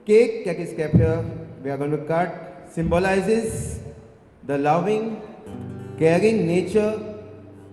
cake that is kept here, we are going to cut, symbolizes the loving, caring nature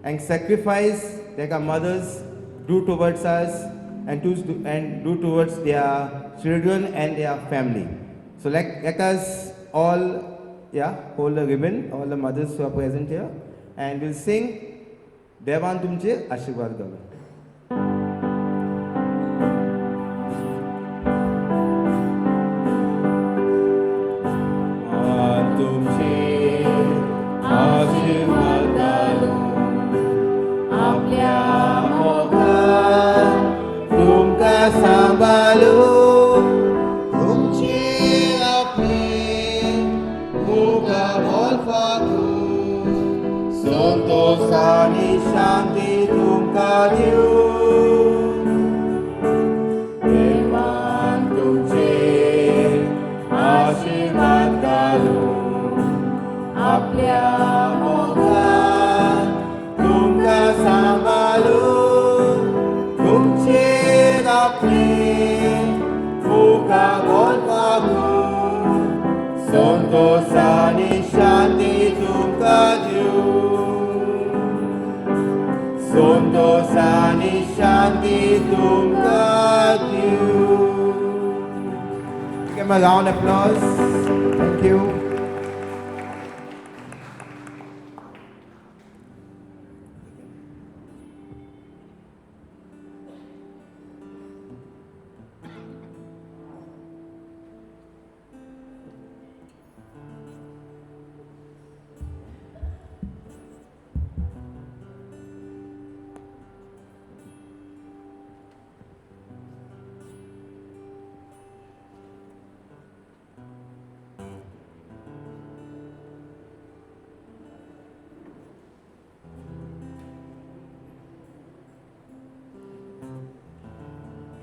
and sacrifice that our mothers do towards us and do towards their children and their family. So let us all, hold the ribbon, all the mothers who are present here, and we'll sing देवान तुमचे आशीर्वाद घालो. तुमचे आशीर्वाद घालो आपल्या मोगान तुमकां सांबाळू तुमचे आपले मोगा बोलपाकू संतोष आनी शांती तुमकां दिवं देवान तुमचे आशीर्वाद घालो आपल्या मोगान तुमकां सांबाळू तुमचेर आपले मोगा बोलपाकू संतोष आनी शांती तुमकां दिवं संतोष आनी शांती तुमकां दिवं. Give him a round of applause. Thank you.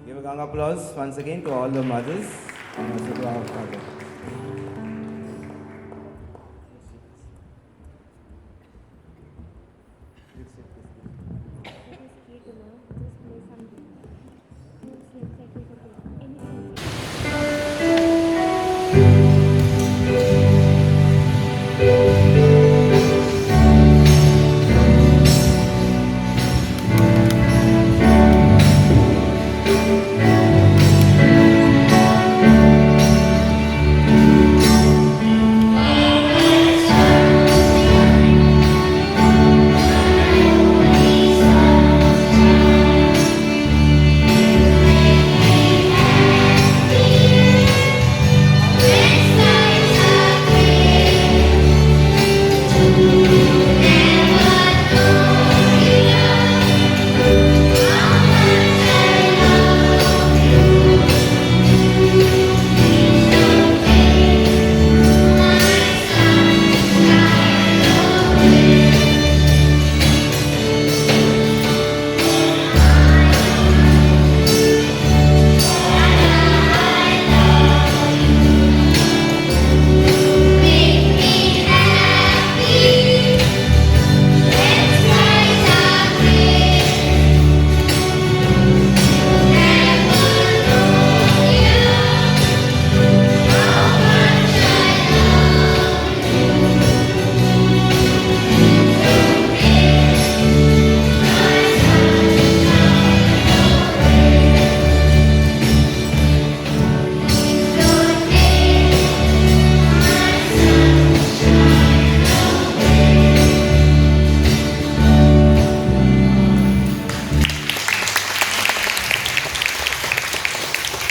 Give a round of applause once again to all the mothers and also to our father.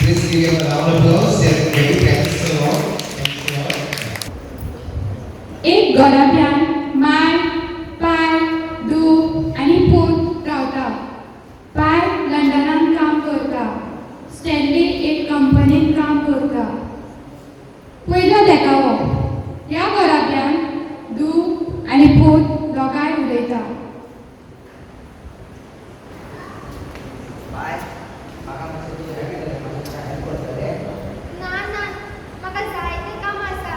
Please give him a round of applause. Thank you so much. एक घराब्यान my पाय दूख आनी पूत रावता. पाय लंडनान काम करता. Stanley एक कंपनीन काम करता. पयलो देखावो. ह्या घराब्यान दूख आनी पूत दोगांय उलयता. ना ना म्हाका जायतें काम आसा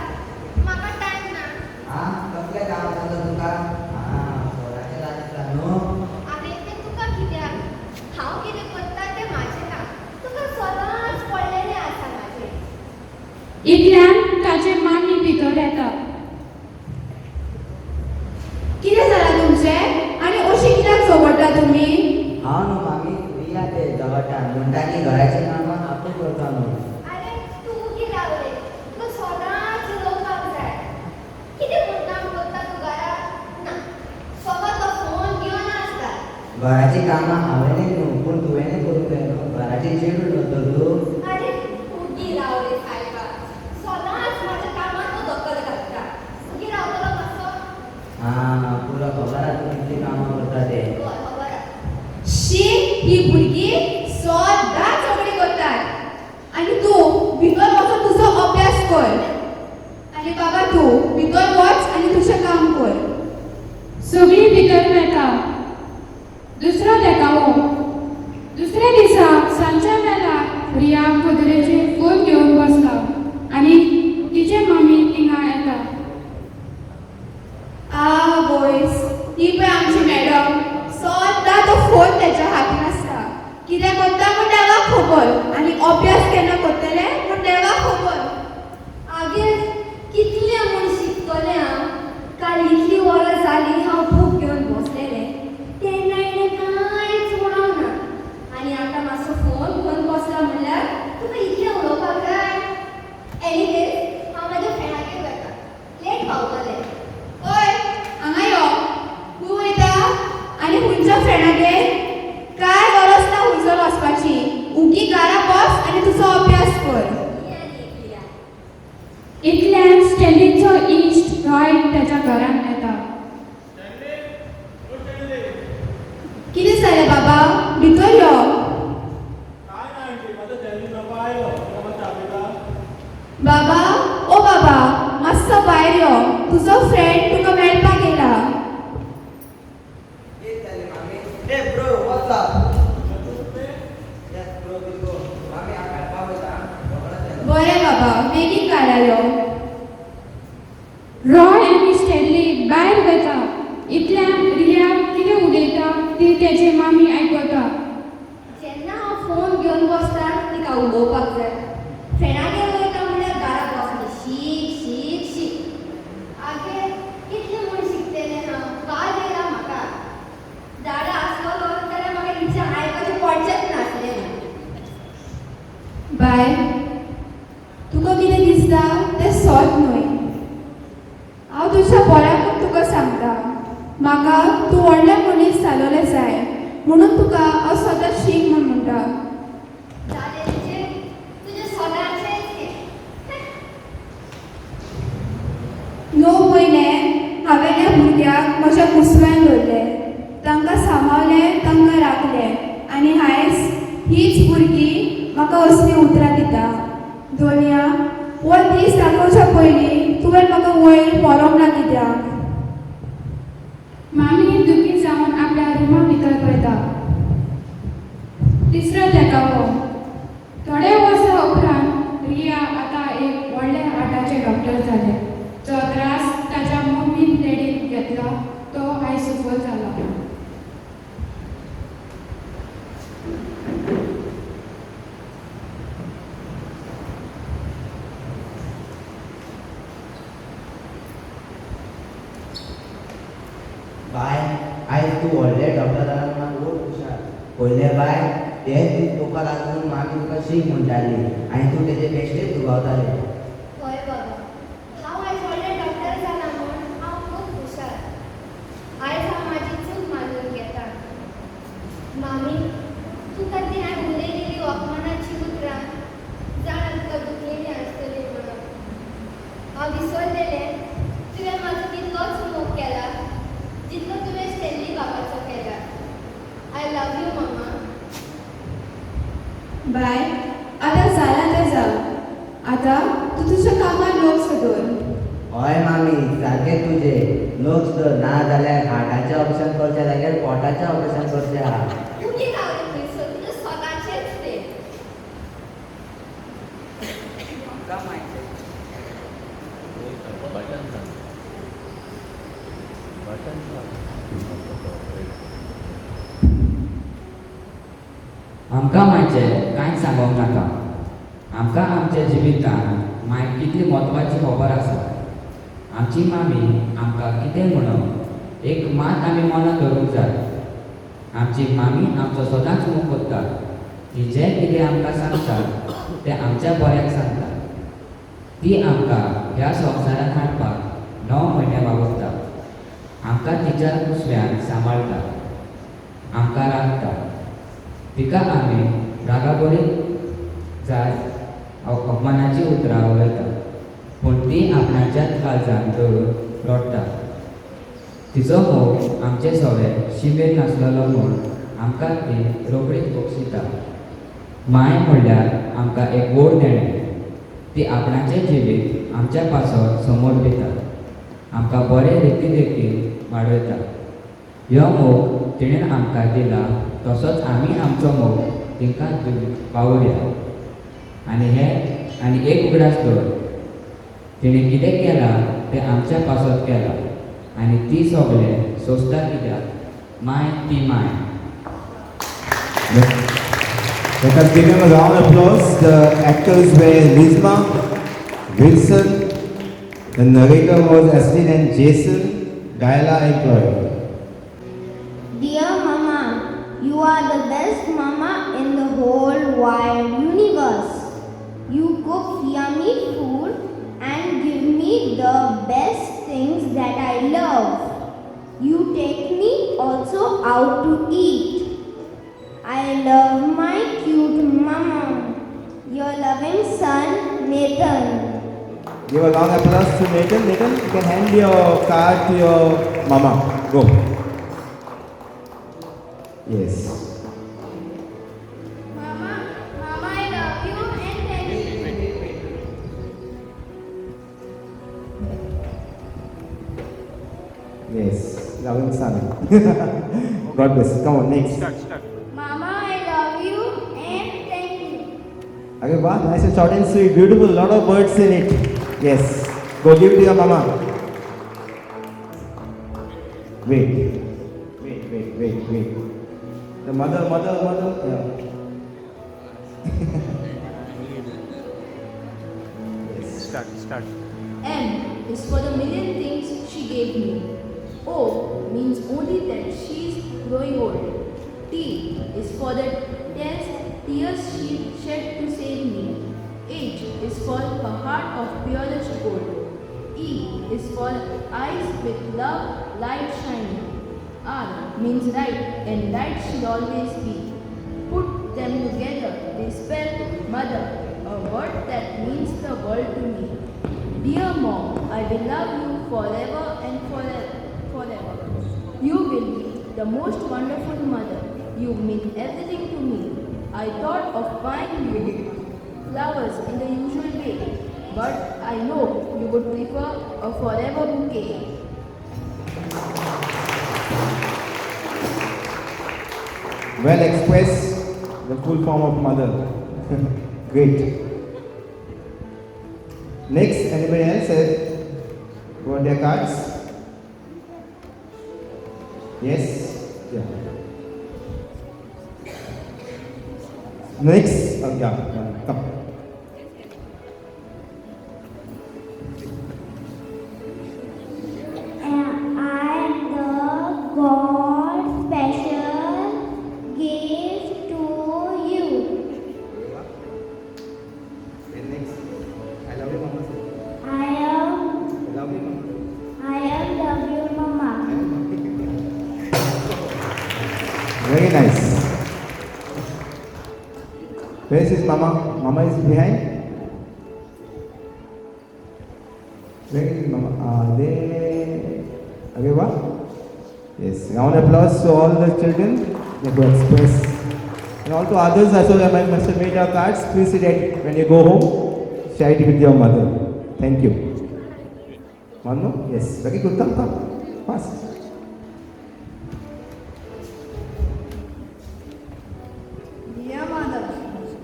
म्हाका टायम ना कसलें काम इतल्यान ताचे मामी भितर येता. कितें जालां तुमचें आनी अशी कित्याक झगडटा तुमी? हांव न्हू मामी रिया ते जवटा म्हणटाली घराची कामां आपूण करता न्हू. अरे तू किती रावले तू सदांच उलोवपाक जाय किती मुद्दाम करता तू घरात ना फकत तो फोन घेवन आसता घराची कामां हांवेंनूय न्हू पूण तुवेंनूय करूंक जाय न्हू. घराची चेडूं न्हू तूं. अरे उगी रावले सायबा सदांच माझ्या कामात तो दखल घालता उगी रावतलो कसो हां पुरो खबर आसा तूं कितली कामां करता ते. खबर आसा शी ही भुरगीं सदांच झगडी करतात आनी तूं भितर वचून तुजो अभ्यास कर. आनी बाबा तूं भितर वच आनी तुजें काम कर. सगळीं भितर येता. दुसरो देखावो. दुसऱ्या दिसा सांजच्या वेळार रिया कुदिरेचेर फोन घेवन बसता आनी तिचे मम्मी थिंगा येता. बोयस ही पळय आमची मॅडम सदां तो फोन तेच्या हातीन आसता. कितें करता म्हूण देवाक खबर आनी अभ्यास केन्ना करतले म्हूण देवाक खबर. आगे कितले म्हूण शिकतले हांव काल इतली वरां जालीं हांव बूक घेवन बसलेलें तेन्ना इणें कांयच उडोवंक ना आनी आतां मातसो फोन घेवन बसला म्हणल्यार तुका इतलें उलोवपाक जाय. एनीवेज हांव म्हाज्या फ्रेंडागेर वता लेट पावतलें. ओय हांगा यो. तूं वयता आनी खंयच्या फ्रेंडागेर कांय गरज ना खंयसर वचपाची. उगी घरा बस आनी तुजो अभ्यास कर. इतल्यान स्टॅलिनचो इश्ट रॉय त्याच्या घरांत येता. कितें जालें बाबा? भितर यो. बाबा ओ बाबा मातसो भायर यो. तुजो फ्रेंड तुका मेळपाक येयला. कितें जालें मामी? ए bro what's up? Yes bro we'll go. मामी हांव खेळपाक वयता. खबर आसा. बरें बाबा बेगीन घरा यो. रॉय आनी स्टॅनली भायर वता. इतल्यान रिया कितें उलयता ती तेची मामी आयकता. जेन्ना हांव फोन घेवन बसता तिका उलोवपाक जाय. फ्रेंडागेर वयता म्हणल्यार घरात बसली शीक शीक शीक. आगे कितलें म्हूण शिकतलें हांव काल येयला म्हाका झाडां आसलो जाल्यार म्हाका तेंचें आयकचें पडचेंच नासलें. बाय तुका कितें दिसता तें सोद न्हय. हांव तुज्या बऱ्याकूच तुका सांगता. म्हाका तूं व्हडलें मनीस जालोलें जाय म्हणून तुका हांव सदांच शीक म्हूण म्हणटा. जालें तुजें सदांचेंच हें. 9 म्हयने हांवें ह्या भुरग्याक म्हज्या कुसव्यान दवरलें. तांकां सांबाळलें तांकां राखलें आनी आयज हीच भुरगीं म्हाका असलीं उतरां दिता. दोनया हो दीस दाखोवच्या पयलीं तुवें म्हाका वयर व्हरोंक ना कित्याक? मामी दुखी जावन आपल्या रुमा भितर वयता. तिसरो देखावो. थोडे वर्सां उपरांत रिया आतां एक व्हडले हार्टाचे डॉक्टर जाले. जो त्रास ताच्या मम्मीन डॅडीन घेतला तो आयज सफल जाला. बाय आयज तूं व्हडलें डॉक्टर जाला म्हाका खूब हुशार. पयलें बाय तेच दीस तुका लागून मामी तुका शीक म्हणटाली आनी तूं तेजे बेश्टेच दुगावतालें. हय बाबा हांव आयज व्हडलें डॉक्टर जाला म्हूण हांव खूब हुशार. आयज हांव म्हाजी चूक मानून घेता. मामी तूं खातीर हांवें उलयलेलीं अपमानाचीं उतरां जाणा तुका दुखलेलीं आसतलीं म्हणून. हांव विसरलेलें तुवें म्हाजो तितलोच मोग केला जितलो तुवें स्टॅनली बाबाचो केला. I love you mamma. Bye आतां जालां तें जाल. आतां तूं तुज्या कामार लक्ष दवर. हय मामी सारकें तुजें. लक्ष दर ना जाल्यार हार्टाचें ऑपरेशन करच्या जाग्यार पोटाचें ऑपरेशन करचें आहा. उगी रावले थंयसर तुजें स्वताचेंच तें. आमकां मातशें कांयच सांगोंक नाका. आमकां आमच्या जिवितांत माय कितली म्हत्वाची खबर आसा. आमची मामी आमकां कितें म्हणप एक मात आमी मनात धरूंक जाय. आमची मामी आमचो सदांच मोग करता. ती जें कितें आमकां सांगता तें आमच्या बऱ्याक सांगता. ती आमकां ह्या संवसारांत हाडपाक 9 म्हयने वावुरता. आमकां तिच्या कुसव्यान सांबाळटा, आमकां राखता. तिका आमी रागाबरी जाय अपमानाची उतरां उलयता, पूण ती आपणाच्याच काळजांत धरून रडटा. तिचो मोग आमचे सगळे शिमेर नासलेलो म्हूण आमकां ती रोखडीच बक्षिता. माय म्हणल्यार आमकां एक गोड देणें. ती आपणाचें जिवीत आमच्या पासत समोर दिता, आमकां बरे रिती देखील वाडयता. ह्यो मोग तिणेन आमकां दिला, तसोच आमी आमचो मोग तिका वावुरया. आनी एक उगडास दवर, तिणें कितें केलां तें आमच्या पासत केलां आनी ती सगळें सोंसता कित्याक माय ती my. Let us give him a round of applause. The actors were Lizma, Wilson, the narrator was Ashley and Jason, Diala and Chloe. Dear Mama, you are the best mama in the whole wide universe. You cook yummy food and give me the best things that I love. You take me also out to eat. I love my cute mama. Your loving son, Nathan. Give a round of applause to Nathan. Nathan, you can hand your card to your mama. Go. Yes. Mama, I love you and thank you. Yes. Loving son. God bless. Come on, next. Mama, I love you and thank you. Okay, wow, nice and short and sweet. Beautiful. Lot of words in it. Yes. Go give it to your mama. Wait. The mother. Yeah. Start. M is for the million things she gave me. O means only that she is growing old. T is for the tears she shed to save me. H is for her heart of purest gold. E is for eyes with love, light shining. R means right, and right she'll always be. Put them together, they spell mother, a word that means the world to me. Dear Mom, I will love you forever and forever. You will be the most wonderful mother. You mean everything to me. I thought of buying you flowers in the usual way, but I know you would prefer a forever bouquet. Well expressed, the full form of mother. Great. Next, anybody else? Want their cards? Yes? Yeah. Next, come. I the God special gift to you. Next. I love you, mama. I am Love you, mama. love you, Mama. Very nice. Where is his mama? Mama is behind. Where is his mama? There. Okay, what? Yes. Round of applause to all the children. They go express. And all to others also, I must have made your cards. Please sit at when you go home. Share it with your mother. Thank you. One more? Yes. Very good. Come. Fast. Dear Mother,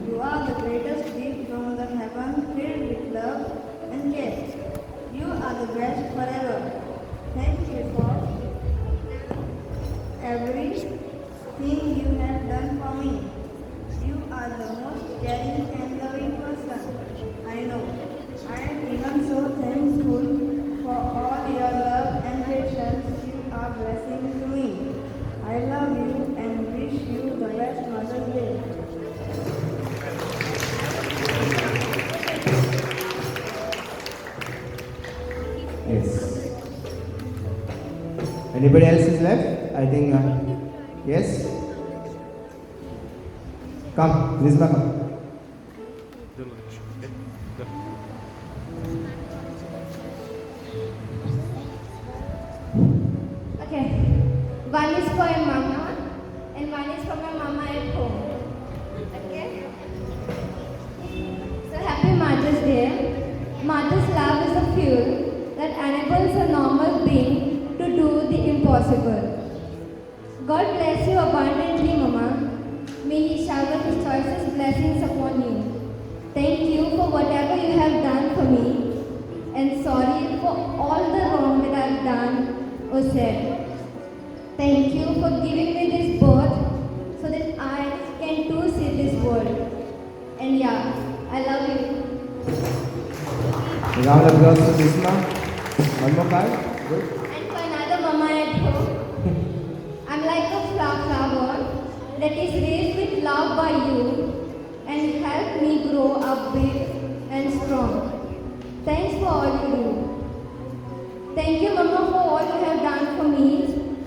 you are the greatest gift from the heaven filled with love and care. You are the best forever. Thank you for everything you have done for me. You are the most caring and loving person. Anybody else is left? I think, yes? Come, Rizma, come. Okay. One is for your mama and one is for my mama at home. Okay? So happy Mother's Day. Mother's love is a fuel that enables a normal being to do the impossible. God bless you abundantly, Mama. May He shower His choicest blessings upon you. Thank you for whatever you have done for me, and sorry for all the wrong that I have done or said. Thank you for giving me this birth so that I can too see this world. And yeah, I love you. Round of applause to Rizma. One more card. Good. And for another mama at home, I'm like a flower that is raised with love by you and helped me grow up big and strong. Thanks for all you do. Thank you, Mama, for all you have done for me.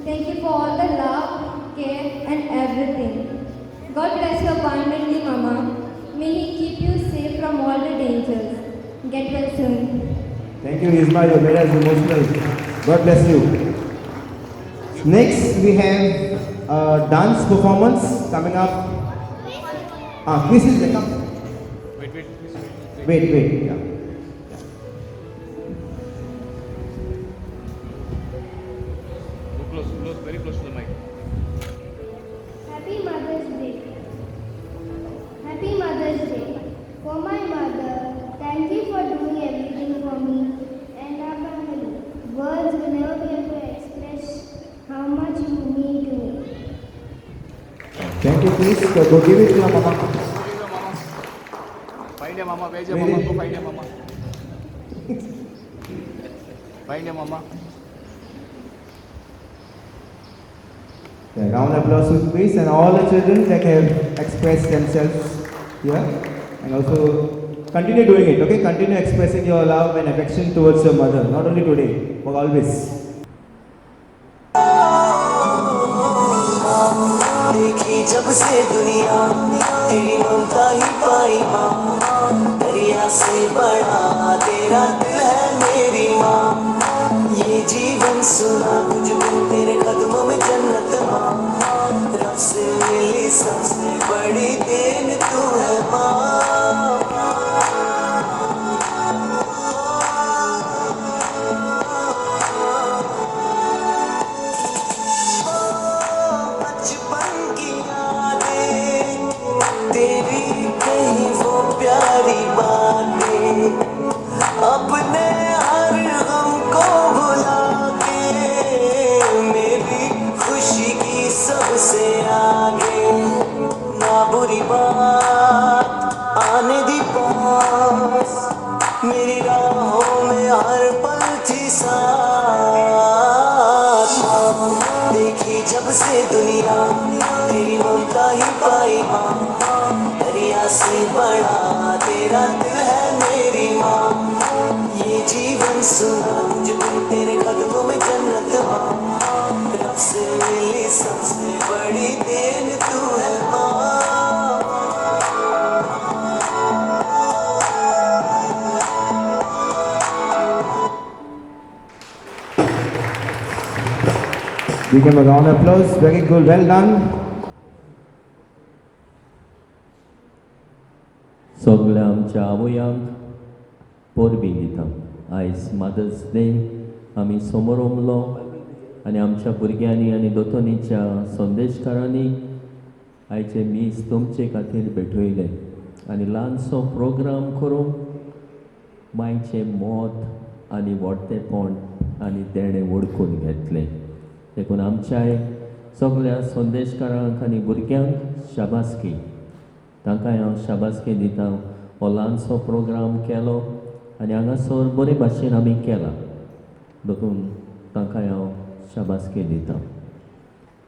Thank you for all the love, care, and everything. God bless you abundantly, Mama. May He keep you safe from all the dangers. Get well soon. Thank you, Rizma. You made us emotional. God bless you. Next, we have a dance performance coming up. Chris is there. Come. Wait. Yeah. Close, very close to the mic. Happy Mother's Day. Happy Mother's Day. For my mother, thank you for doing everything for me and our family. Words will never be able to express how much you mean to me. Thank you, Chris. So go give it to your mama. Find your mama. Where's your Really? mama? Go find your mama. Find your mama. Yeah, round of applause to Chris and all the children that have expressed themselves here. And also continue doing it, okay? Continue expressing your love and affection towards your mother. Not only today, but always. देखी जब से दुनिया तेरी ममता ही पाई माँ दरिया से बड़ा तेरा दिल है मेरी माँ ये जीवन सुना तुझ बिन तेरे कदमों में जन्नत माँ रब से मिली सबसे बड़ी देन तू है माँ बचपन की यादें तेरी कहीं वो प्यारी बातें अपने हर गम को भुला के मेरी खुशी की सबसे आगे ना बुरी बात आने दी पास मेरी राहों में हर पल थी साथ देखी जब से दुनिया तेरी ममता ही पाई माँ दरिया से बड़ा तेरा दिल है मेरी माँ ये जीवन सुना तुझ बिन तेरे कदमों में जन्नत माँ रब से मिली सबसे बड़ी देन तू है माँ We give a round of applause. Very good. Well done. सगळ्या आमच्या आवयांक पोरबी दिता आयज मदर्स डे आमी समोर उमलो आनी आमच्या भुरग्यांनी आनी दोतोनीच्या संदेशकारांनी आयचे मीस तुमचे खातीर भेटयले आनी ल्हानसो प्रोग्राम करून मायचे मोत आनी व्हडलेपण आनी देणे ओळखून घेतले देखून आमच्याय सगळ्या संदेशकारांक आनी भुरग्यांक शाबासकी तांकांय हांव शाबासकी दिता हो ल्हानसो प्रोग्राम केलो आनी हांगासर बरे भाशेन आमी केला देखून तांकांय हांव शाबासकी दिता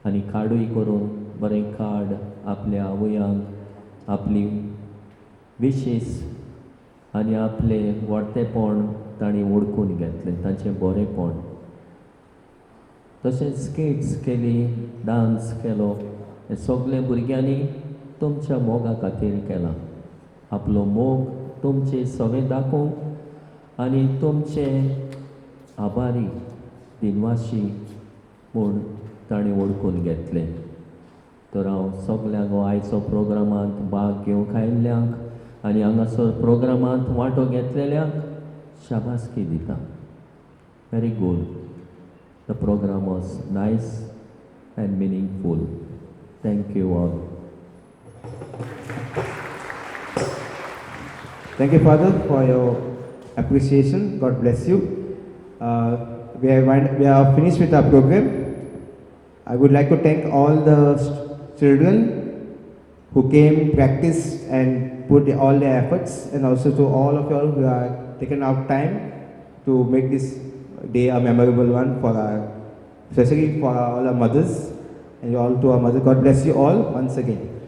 आनी कार्डूय करून बरें कार्ड आपल्या आवयांक आपली विशीस आनी आपलें व्हडलेपण तांणी ओळखून घेतलें तांचें बरेंपण तशेंच स्किट्स केली, डान्स केलो. हे सगळे भुरग्यांनी तुमच्या मोगा खातीर केला. आपलो मोग तुमचे सगळे दाखोवंक आनी तुमचे आभारी दिनवाशी म्हूण ताणें वळखून घेतले. तर हांव सगल्यांक हो आयचो प्रोग्रामांत भाग घेवंक आयिल्ल्यांक आनी हांगासर प्रोग्रामांत वांटो घेतलेल्यांक शाबासकी दिता. Very good. The program was nice and meaningful. Thank you all. Thank you, Father, for your appreciation. God bless you. We are finished with our program. I would like to thank all the children who came, practiced, and put all their efforts, and also to all of you all who are taken out time to make this day a memorable one for our, especially for all our mothers and all to our mothers. God bless you all once again.